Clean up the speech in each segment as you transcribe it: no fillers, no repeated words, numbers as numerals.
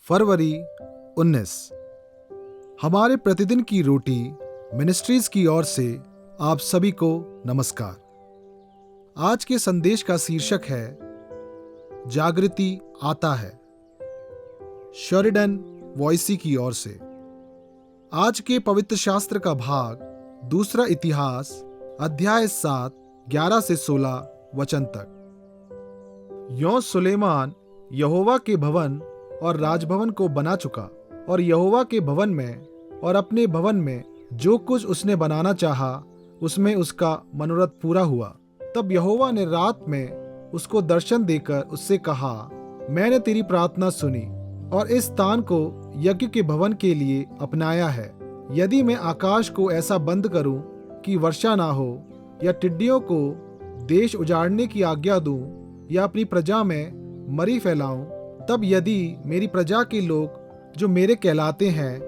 फरवरी 19। हमारे प्रतिदिन की रोटी मिनिस्ट्रीज की ओर से आप सभी को नमस्कार। आज के संदेश का शीर्षक है जागृति आता है, शेरिडन वॉइसी की ओर से। आज के पवित्र शास्त्र का भाग दूसरा इतिहास अध्याय 7 11 से 16 वचन तक। यों सुलेमान यहोवा के भवन और राजभवन को बना चुका, और यहोवा के भवन में और अपने भवन में जो कुछ उसने बनाना चाहा उसमें उसका मनोरथ पूरा हुआ। तब यहोवा ने रात में उसको दर्शन देकर उससे कहा, मैंने तेरी प्रार्थना सुनी और इस स्थान को यज्ञ के भवन के लिए अपनाया है। यदि मैं आकाश को ऐसा बंद करूं कि वर्षा ना हो, या टिड्डियों को देश उजाड़ने की आज्ञा दूं, या अपनी प्रजा में मरी फैलाऊं, तब यदि मेरी प्रजा के लोग जो मेरे कहलाते हैं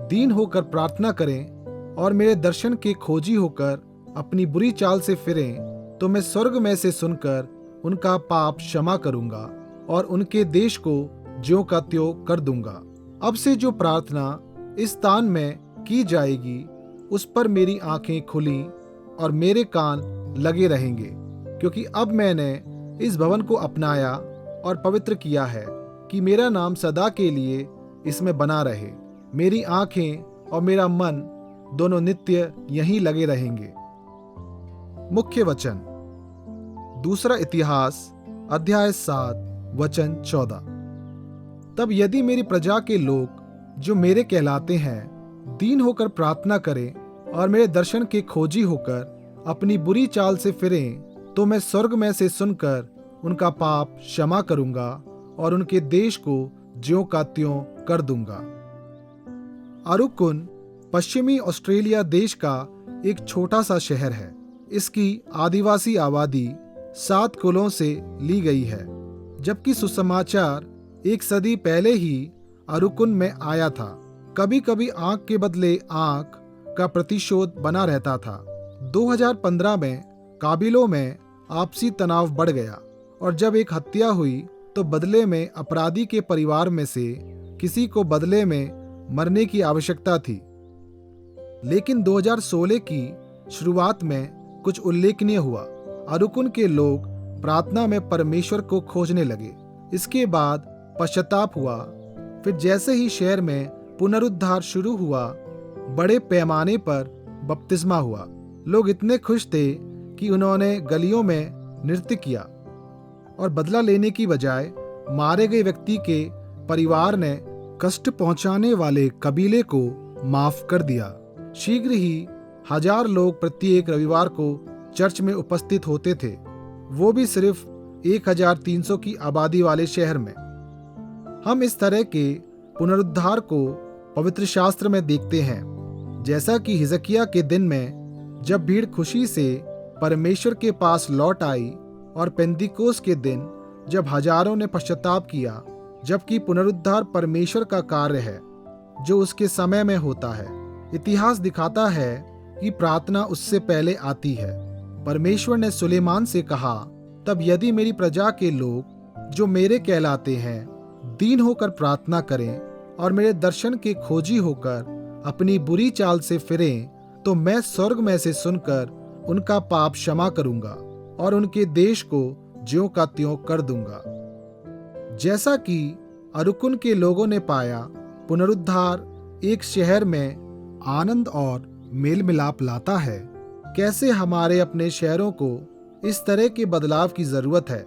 दीन होकर प्रार्थना करें और मेरे दर्शन के खोजी होकर अपनी बुरी चाल से फिरें, तो मैं स्वर्ग में से सुनकर उनका पाप क्षमा करूंगा और उनके देश को ज्यों का त्यों कर दूंगा। अब से जो प्रार्थना इस स्थान में की जाएगी उस पर मेरी आंखें खुली और मेरे कान लगे रहेंगे, क्योंकि अब मैंने इस भवन को अपनाया और पवित्र किया है कि मेरा नाम सदा के लिए इसमें बना रहे। मेरी आंखें और मेरा मन दोनों नित्य यहीं लगे रहेंगे। मुख्य वचन दूसरा इतिहास अध्याय 7 वचन 14। तब यदि मेरी प्रजा के लोग जो मेरे कहलाते हैं दीन होकर प्रार्थना करें और मेरे दर्शन के खोजी होकर अपनी बुरी चाल से फिरें, तो मैं स्वर्ग में से सुनकर उनका पाप क्षमा करूंगा और उनके देश को ज्यों का त्यों कर दूंगा। अरुकुन पश्चिमी ऑस्ट्रेलिया देश का एक छोटा सा शहर है। इसकी आदिवासी आबादी 7 कुलों से ली गई है, जबकि सुसमाचार 1 सदी पहले ही अरुकुन में आया था। कभी कभी आंख के बदले आंख का प्रतिशोध बना रहता था। 2015 में काबिलों में आपसी तनाव बढ़ गया, और जब एक हत्या हुई तो बदले में अपराधी के परिवार में से किसी को बदले में मरने की आवश्यकता थी। लेकिन 2016 की शुरुआत में कुछ उल्लेखनीय हुआ। अरुकुन के लोग प्रार्थना में परमेश्वर को खोजने लगे। इसके बाद पश्चाताप हुआ। फिर जैसे ही शहर में पुनरुद्धार शुरू हुआ, बड़े पैमाने पर बपतिस्मा हुआ। लोग इतने खुश थे कि उन्होंने गलियों में नृत्य किया, और बदला लेने की बजाय मारे गए व्यक्ति के परिवार ने कष्ट पहुंचाने वाले कबीले को माफ कर दिया। शीघ्र ही 1000 लोग प्रत्येक रविवार को चर्च में उपस्थित होते थे, वो भी सिर्फ 1300 की आबादी वाले शहर में। हम इस तरह के पुनरुद्धार को पवित्र शास्त्र में देखते हैं, जैसा कि हिजकिय्याह के दिन में जब भीड़ खुशी से परमेश्वर के पास लौट आई, और पेंतिकोस के दिन जब हजारों ने पश्चाताप किया। जबकि पुनरुद्धार परमेश्वर का कार्य है जो उसके समय में होता है। इतिहास दिखाता है कि प्रार्थना उससे पहले आती है। परमेश्वर ने सुलेमान से कहा, तब यदि मेरी प्रजा के लोग जो मेरे कहलाते हैं दीन होकर प्रार्थना करें और मेरे दर्शन के खोजी होकर अपनी बुरी चाल से फिरें, तो मैं स्वर्ग में से सुनकर उनका पाप क्षमा करूंगा और उनके देश को ज्यों का त्यों कर दूंगा। जैसा कि अरुकुन के लोगों ने पाया, पुनरुद्धार एक शहर में आनंद और मेल मिलाप लाता है। कैसे हमारे अपने शहरों को इस तरह के बदलाव की जरूरत है।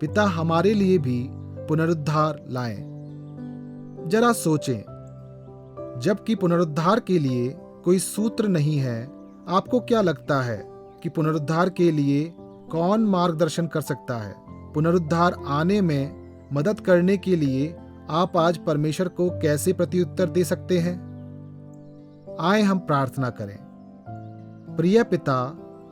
पिता हमारे लिए भी पुनरुद्धार लाएं। जरा सोचें, जबकि पुनरुद्धार के लिए कोई सूत्र नहीं है, आपको क्या लगता है कि पुनरुद्धार के लिए कौन मार्गदर्शन कर सकता है? पुनरुद्धार आने में मदद करने के लिए आप आज परमेश्वर को कैसे प्रत्युत्तर दे सकते हैं? आए हम प्रार्थना करें। प्रिय पिता,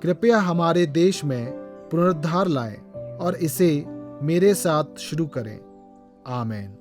कृपया हमारे देश में पुनरुद्धार लाएं और इसे मेरे साथ शुरू करें। आमीन।